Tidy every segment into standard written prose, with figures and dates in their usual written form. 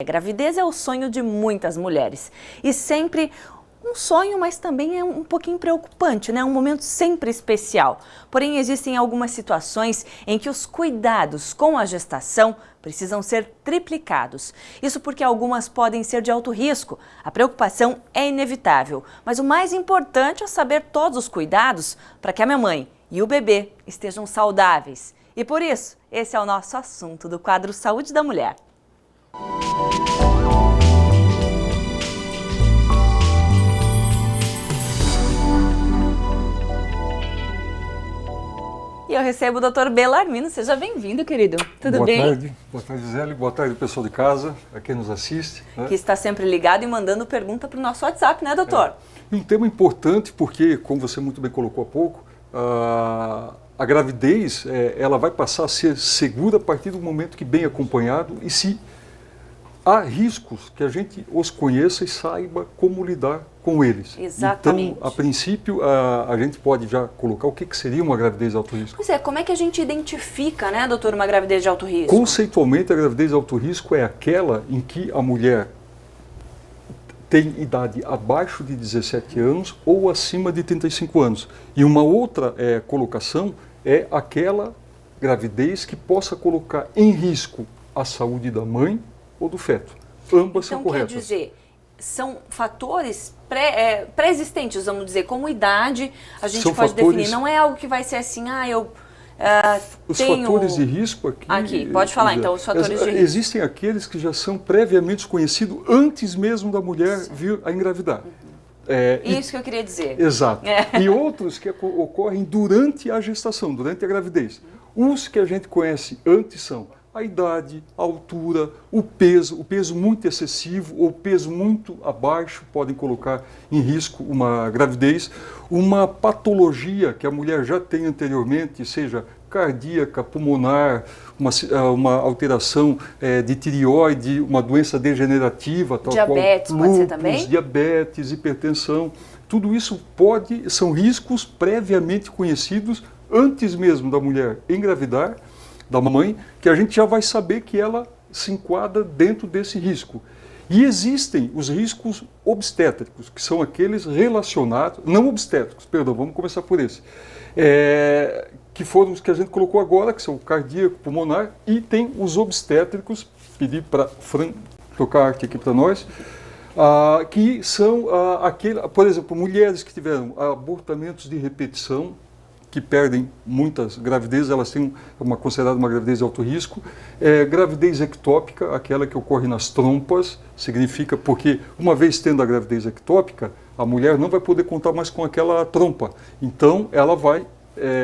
A gravidez é o sonho de muitas mulheres e sempre um sonho, mas também é um pouquinho preocupante, né? Um momento sempre especial. Porém, existem algumas situações em que os cuidados com a gestação precisam ser triplicados. Isso porque algumas podem ser de alto risco. A preocupação é inevitável, mas o mais importante é saber todos os cuidados para que a mamãe e o bebê estejam saudáveis. E por isso, esse é o nosso assunto do quadro Saúde da Mulher. E eu recebo o Dr. Belarmino. Seja bem-vindo, querido. Tudo bem? Boa tarde, Gisele. Boa tarde, pessoal de casa, a quem nos assiste. Que está sempre ligado e mandando pergunta para o nosso WhatsApp, né, doutor? E um tema importante porque, como você muito bem colocou há pouco, a gravidez ela vai passar a ser segura a partir do momento que bem acompanhado e se há riscos que a gente os conheça e saiba como lidar com eles. Exatamente. Então, a princípio, a gente pode já colocar o que seria uma gravidez de alto risco. Pois é, como é que a gente identifica, né, doutor, uma gravidez de alto risco? Conceitualmente, a gravidez de alto risco é aquela em que a mulher tem idade abaixo de 17 anos ou acima de 35 anos. E uma outra colocação é aquela gravidez que possa colocar em risco a saúde da mãe ou do feto. Ambas são corretas. Então, quer dizer, são fatores pré-existentes, vamos dizer, como idade, a gente pode definir. Não é algo que vai ser assim, os fatores de risco aqui, pode falar então, os fatores de risco. Existem aqueles que já são previamente conhecidos antes mesmo da mulher vir a engravidar. Isso que eu queria dizer. Exato. E outros que ocorrem durante a gestação, durante a gravidez. Os que a gente conhece antes são a idade, a altura, o peso muito excessivo ou peso muito abaixo podem colocar em risco uma gravidez, uma patologia que a mulher já tem anteriormente, seja cardíaca, pulmonar, uma alteração de tireoide, uma doença degenerativa, tal diabetes, qual pode ser lúpus, também? diabetes, hipertensão, tudo isso são riscos previamente conhecidos antes mesmo da mulher engravidar, da mamãe, que a gente já vai saber que ela se enquadra dentro desse risco. E existem os riscos obstétricos, que são aqueles relacionados, não obstétricos, perdão, vamos começar por esse, que foram os que a gente colocou agora, que são o cardíaco, pulmonar, e tem os obstétricos, pedi para a Fran tocar a arte aqui para nós, que são por exemplo, mulheres que tiveram abortamentos de repetição, que perdem muitas gravidezes, elas têm considerada uma gravidez de alto risco. Gravidez ectópica, aquela que ocorre nas trompas, significa porque uma vez tendo a gravidez ectópica, a mulher não vai poder contar mais com aquela trompa. Então, ela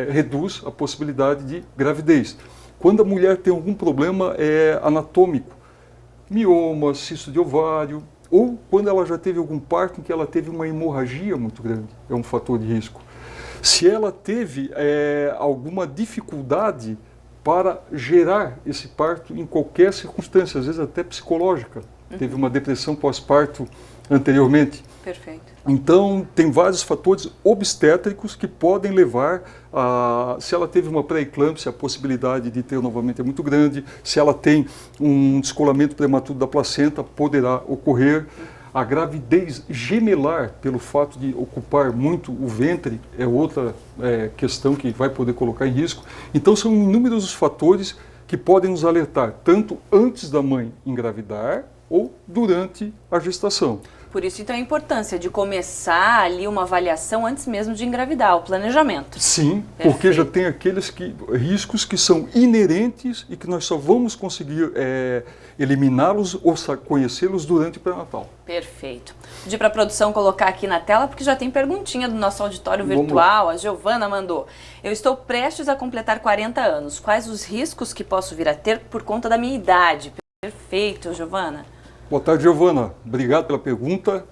reduz a possibilidade de gravidez. Quando a mulher tem algum problema anatômico, mioma, cisto de ovário, ou quando ela já teve algum parto em que ela teve uma hemorragia muito grande, é um fator de risco. Se ela teve alguma dificuldade para gerar esse parto em qualquer circunstância, às vezes até psicológica, teve uma depressão pós-parto anteriormente. Perfeito. Então, tem vários fatores obstétricos que podem levar se ela teve uma pré-eclâmpsia, a possibilidade de ter novamente é muito grande. Se ela tem um descolamento prematuro da placenta, poderá ocorrer. A gravidez gemelar, pelo fato de ocupar muito o ventre, é outra questão que vai poder colocar em risco. Então, são inúmeros os fatores que podem nos alertar, tanto antes da mãe engravidar ou durante a gestação. Por isso, então, a importância de começar ali uma avaliação antes mesmo de engravidar, o planejamento. Sim, porque já tem aqueles riscos que são inerentes e que nós só vamos conseguir eliminá-los ou conhecê-los durante o pré-natal. Perfeito. Pedi para a produção colocar aqui na tela, porque já tem perguntinha do nosso auditório virtual. A Giovana mandou. Eu estou prestes a completar 40 anos. Quais os riscos que posso vir a ter por conta da minha idade? Perfeito, Giovana. Boa tarde, Giovana. Obrigado pela pergunta.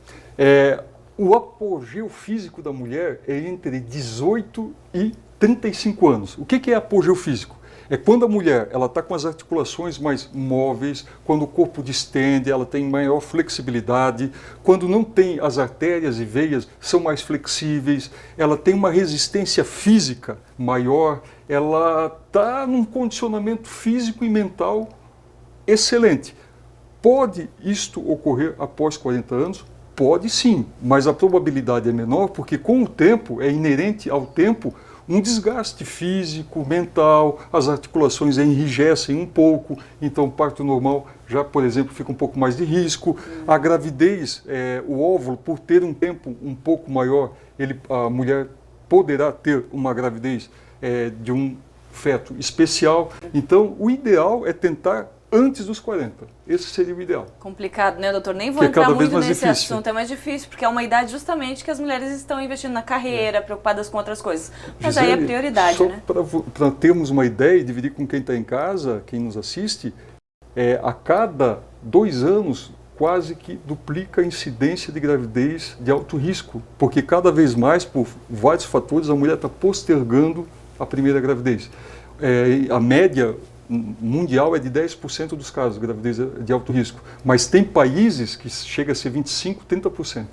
O apogeu físico da mulher é entre 18 e 35 anos. O que é apogeu físico? É quando a mulher está com as articulações mais móveis, quando o corpo distende, ela tem maior flexibilidade, quando não tem as artérias e veias, são mais flexíveis, ela tem uma resistência física maior, ela está num condicionamento físico e mental excelente. Pode isto ocorrer após 40 anos? Pode sim, mas a probabilidade é menor porque com o tempo, é inerente ao tempo, um desgaste físico, mental, as articulações enrijecem um pouco, então o parto normal já, por exemplo, fica um pouco mais de risco. A gravidez, o óvulo, por ter um tempo um pouco maior, a mulher poderá ter uma gravidez de um feto especial. Então, o ideal é tentar antes dos 40. Esse seria o ideal. Complicado, né, doutor? Nem vou entrar muito nesse difícil. assunto, é mais difícil, porque é uma idade justamente que as mulheres estão investindo na carreira, preocupadas com outras coisas. Mas Gisele, aí é prioridade, só né? Para termos uma ideia e dividir com quem está em casa, quem nos assiste, a cada 2 anos quase que duplica a incidência de gravidez de alto risco, porque cada vez mais, por vários fatores, a mulher está postergando a primeira gravidez. A média mundial é de 10% dos casos de gravidez de alto risco, mas tem países que chega a ser 25%, 30%,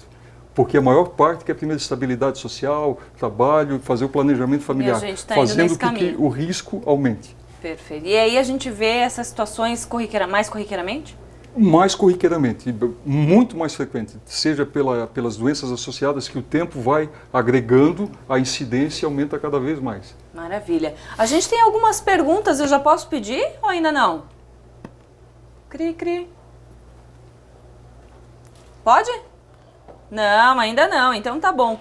porque a maior parte quer primeiro estabilidade social, trabalho, fazer o planejamento familiar, fazendo com que o risco aumente. Perfeito. E aí a gente vê essas situações mais corriqueiramente? Mais corriqueiramente, muito mais frequente, seja pelas doenças associadas que o tempo vai agregando, a incidência aumenta cada vez mais. Maravilha. A gente tem algumas perguntas, eu já posso pedir ou ainda não? Cri, cri. Pode? Não, ainda não, então tá bom.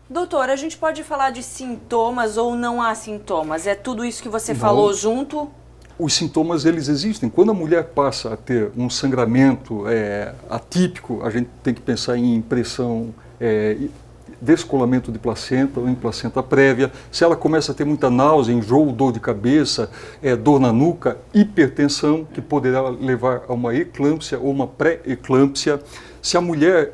Doutor, a gente pode falar de sintomas ou não há sintomas? É tudo isso que você falou junto? Os sintomas, eles existem. Quando a mulher passa a ter um sangramento atípico, a gente tem que pensar em impressão, descolamento de placenta ou em placenta prévia. Se ela começa a ter muita náusea, enjoo, dor de cabeça, dor na nuca, hipertensão, que poderá levar a uma eclâmpsia ou uma pré-eclâmpsia. Se a mulher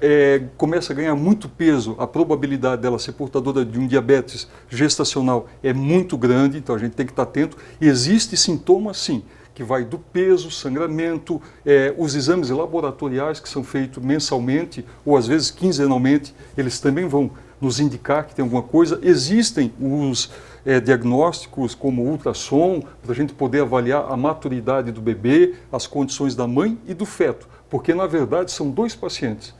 começa a ganhar muito peso, a probabilidade dela ser portadora de um diabetes gestacional é muito grande, então a gente tem que estar atento. E existem sintomas, sim, que vai do peso, sangramento, os exames laboratoriais que são feitos mensalmente ou às vezes quinzenalmente, eles também vão nos indicar que tem alguma coisa. Existem os diagnósticos como ultrassom, para a gente poder avaliar a maturidade do bebê, as condições da mãe e do feto, porque na verdade são 2 pacientes,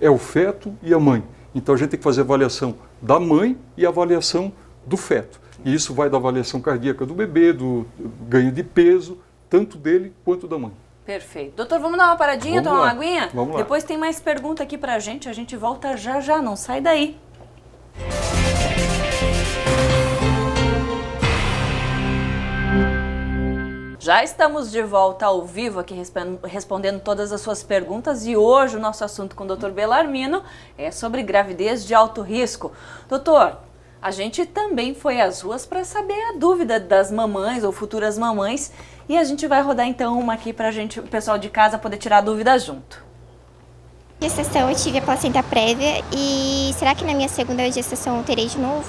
é o feto e a mãe. Então a gente tem que fazer a avaliação da mãe e a avaliação do feto. E isso vai da avaliação cardíaca do bebê, do ganho de peso, tanto dele quanto da mãe. Perfeito. Doutor, vamos dar uma paradinha, tomar uma aguinha? Vamos lá. Depois tem mais pergunta aqui pra gente, a gente volta já já, não sai daí. Já estamos de volta ao vivo aqui respondendo todas as suas perguntas e hoje o nosso assunto com o Dr. Bellarmino é sobre gravidez de alto risco. Doutor, a gente também foi às ruas para saber a dúvida das mamães ou futuras mamães e a gente vai rodar então uma aqui para o pessoal de casa poder tirar a dúvida junto. Gestação eu tive a placenta prévia e será que na minha segunda gestação eu terei de novo?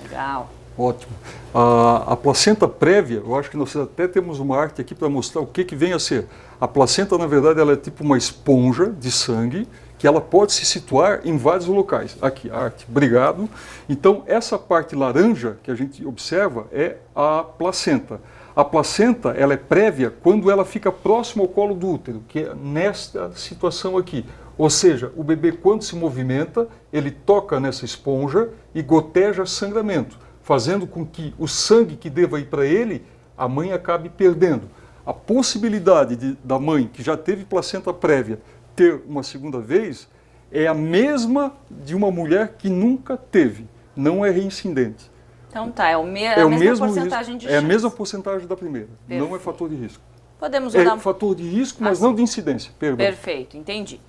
Legal. Ótimo. A placenta prévia, eu acho que nós até temos uma arte aqui para mostrar o que vem a ser. A placenta, na verdade, ela é tipo uma esponja de sangue que ela pode se situar em vários locais. Aqui, a arte, obrigado. Então, essa parte laranja que a gente observa é a placenta. A placenta, ela é prévia quando ela fica próxima ao colo do útero, que é nesta situação aqui. Ou seja, o bebê, quando se movimenta, ele toca nessa esponja e goteja sangramento, fazendo com que o sangue que deva ir para ele, a mãe acabe perdendo. A possibilidade da mãe, que já teve placenta prévia, ter uma segunda vez, é a mesma de uma mulher que nunca teve, não é reincidente. Então tá, é a mesma porcentagem de chance. É a mesma porcentagem da primeira, não é fator de risco. Podemos rodar... É fator de risco, mas não de incidência. Perdão. Perfeito, entendi.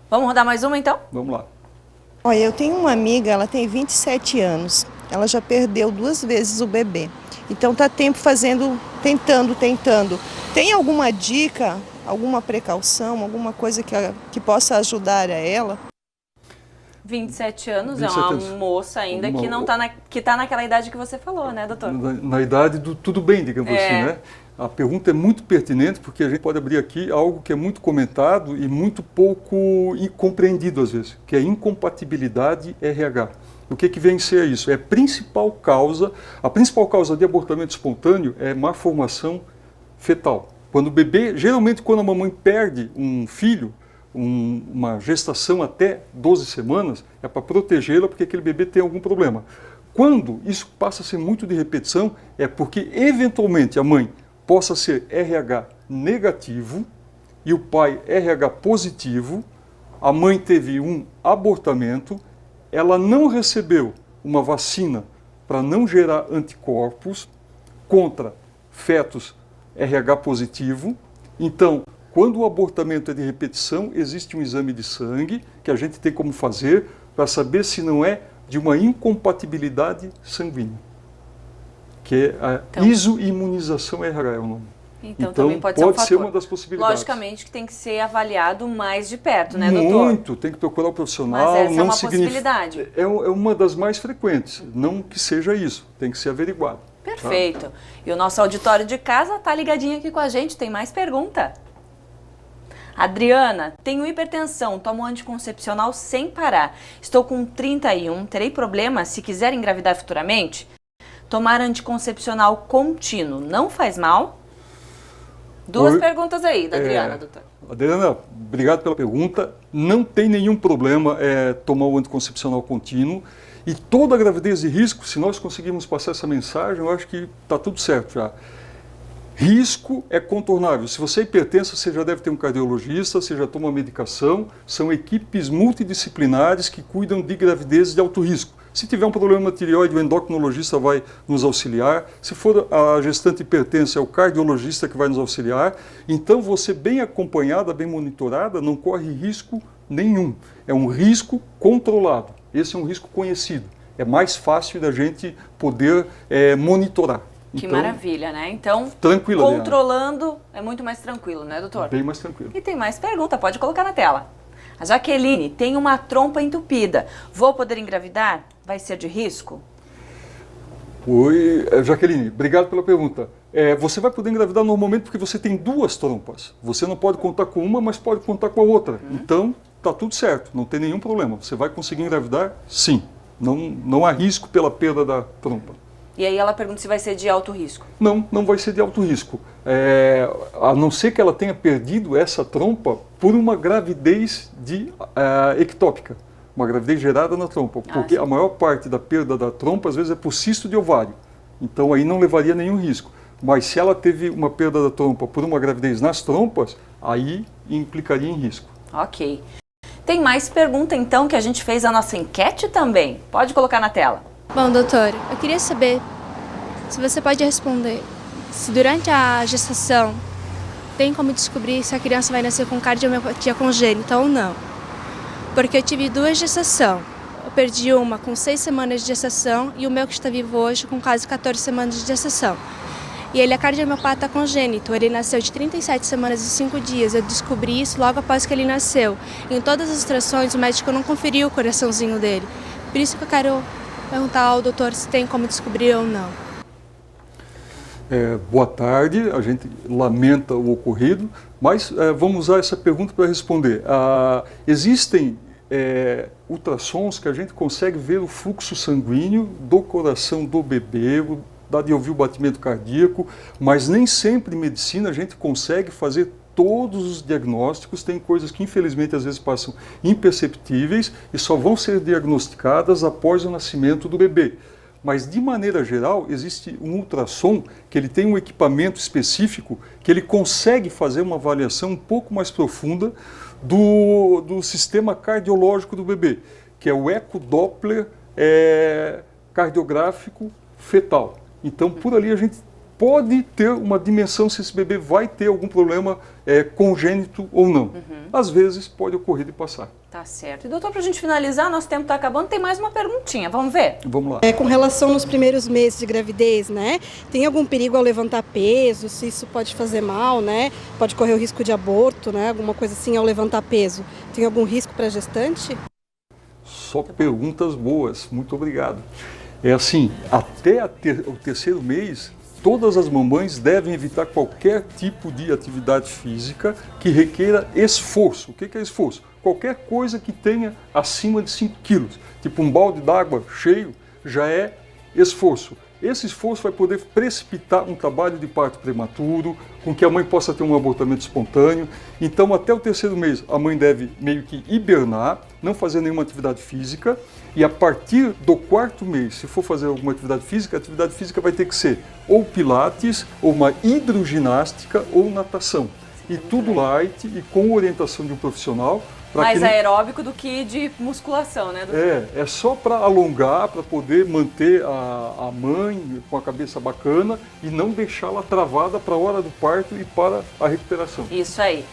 Vamos rodar mais uma então? Vamos lá. Olha, eu tenho uma amiga, ela tem 27 anos, ela já perdeu 2 vezes o bebê. Então tá tempo tentando. Tem alguma dica, alguma precaução, alguma coisa que possa ajudar a ela? 27 anos, 27 é uma moça ainda que tá naquela idade que você falou, né, doutor? Na idade do tudo bem, digamos assim, né? A pergunta é muito pertinente porque a gente pode abrir aqui algo que é muito comentado e muito pouco compreendido às vezes, que é incompatibilidade RH. O que vem a ser isso? A principal causa de abortamento espontâneo é má formação fetal. Quando o bebê, geralmente quando a mamãe perde um filho, uma gestação até 12 semanas, é para protegê-la porque aquele bebê tem algum problema. Quando isso passa a ser muito de repetição, é porque eventualmente a mãe possa ser RH negativo e o pai RH positivo, a mãe teve um abortamento, ela não recebeu uma vacina para não gerar anticorpos contra fetos RH positivo. Então, quando o abortamento é de repetição, existe um exame de sangue que a gente tem como fazer para saber se não é de uma incompatibilidade sanguínea, que é a isoimunização RH é o nome. Então também pode ser um fator. Ser uma das possibilidades. Logicamente que tem que ser avaliado mais de perto, né, doutor? Muito, tem que procurar o profissional. Mas essa é uma possibilidade. É uma das mais frequentes, não que seja isso, tem que ser averiguado. Perfeito. Tá? E o nosso auditório de casa está ligadinho aqui com a gente, tem mais pergunta. Adriana, tenho hipertensão, tomo anticoncepcional sem parar. Estou com 31, terei problema se quiser engravidar futuramente? Tomar anticoncepcional contínuo não faz mal? Duas perguntas aí da Adriana, doutor. Adriana, obrigado pela pergunta. Não tem nenhum problema tomar o anticoncepcional contínuo. E toda gravidez de risco, se nós conseguirmos passar essa mensagem, eu acho que está tudo certo já. Risco é contornável. Se você é hipertensa, você já deve ter um cardiologista, você já toma medicação. São equipes multidisciplinares que cuidam de gravidez de alto risco. Se tiver um problema na tireoide, o endocrinologista vai nos auxiliar. Se for a gestante hipertensa, é o cardiologista que vai nos auxiliar. Então, você bem acompanhada, bem monitorada, não corre risco nenhum. É um risco controlado. Esse é um risco conhecido. É mais fácil da gente poder monitorar. Que então, maravilha, né? Então, tranquilo, controlando é muito mais tranquilo, né, doutor? Bem mais tranquilo. E tem mais pergunta, pode colocar na tela. A Jaqueline tem uma trompa entupida. Vou poder engravidar? Vai ser de risco? Oi, Jaqueline, obrigado pela pergunta. Você vai poder engravidar normalmente porque você tem duas trompas. Você não pode contar com uma, mas pode contar com a outra. Então, tá tudo certo, não tem nenhum problema. Você vai conseguir engravidar? Sim. Não há risco pela perda da trompa. E aí ela pergunta se vai ser de alto risco. Não vai ser de alto risco. A não ser que ela tenha perdido essa trompa por uma gravidez ectópica, uma gravidez gerada na trompa, porque a maior parte da perda da trompa às vezes é por cisto de ovário. Então aí não levaria nenhum risco. Mas se ela teve uma perda da trompa por uma gravidez nas trompas, aí implicaria em risco. Ok. Tem mais pergunta então que a gente fez a nossa enquete também. Pode colocar na tela. Bom, doutor, eu queria saber se você pode responder se durante a gestação tem como descobrir se a criança vai nascer com cardiomiopatia congênita ou não. Porque eu tive 2 gestações. Eu perdi uma com 6 semanas de gestação e o meu que está vivo hoje com quase 14 semanas de gestação. E ele é cardiomiopata congênito, ele nasceu de 37 semanas e 5 dias. Eu descobri isso logo após que ele nasceu. Em todas as ultrassons, o médico não conferiu o coraçãozinho dele. Por isso que eu quero perguntar ao doutor se tem como descobrir ou não. Boa tarde, a gente lamenta o ocorrido, mas vamos usar essa pergunta para responder. Existem ultrassons que a gente consegue ver o fluxo sanguíneo do coração do bebê, dá de ouvir o batimento cardíaco, mas nem sempre em medicina a gente consegue fazer todos os diagnósticos. Tem coisas que infelizmente às vezes passam imperceptíveis e só vão ser diagnosticadas após o nascimento do bebê. Mas de maneira geral existe um ultrassom que ele tem um equipamento específico que ele consegue fazer uma avaliação um pouco mais profunda do sistema cardiológico do bebê, que é o ecodoppler cardiográfico fetal. Então por ali a gente pode ter uma dimensão se esse bebê vai ter algum problema congênito ou não. Às vezes pode ocorrer de passar. Tá certo. E doutor, para a gente finalizar, nosso tempo está acabando, tem mais uma perguntinha, vamos ver? Vamos lá. Com relação nos primeiros meses de gravidez, né? Tem algum perigo ao levantar peso, se isso pode fazer mal, né? Pode correr o risco de aborto, né? Alguma coisa assim ao levantar peso. Tem algum risco para a gestante? Só perguntas boas, muito obrigado. É assim, até o terceiro mês, todas as mamães devem evitar qualquer tipo de atividade física que requeira esforço. O que é esforço? Qualquer coisa que tenha acima de 5 quilos. Tipo um balde d'água cheio já é esforço. Esse esforço vai poder precipitar um trabalho de parto prematuro, com que a mãe possa ter um abortamento espontâneo. Então, até o 3º mês, a mãe deve meio que hibernar, não fazer nenhuma atividade física. E a partir do 4º mês, se for fazer alguma atividade física, a atividade física vai ter que ser ou pilates, ou uma hidroginástica, ou natação. E tudo light e com orientação de um profissional. Mais aeróbico do que de musculação, né? É só para alongar, para poder manter a mãe com a cabeça bacana e não deixá-la travada para a hora do parto e para a recuperação. Isso aí.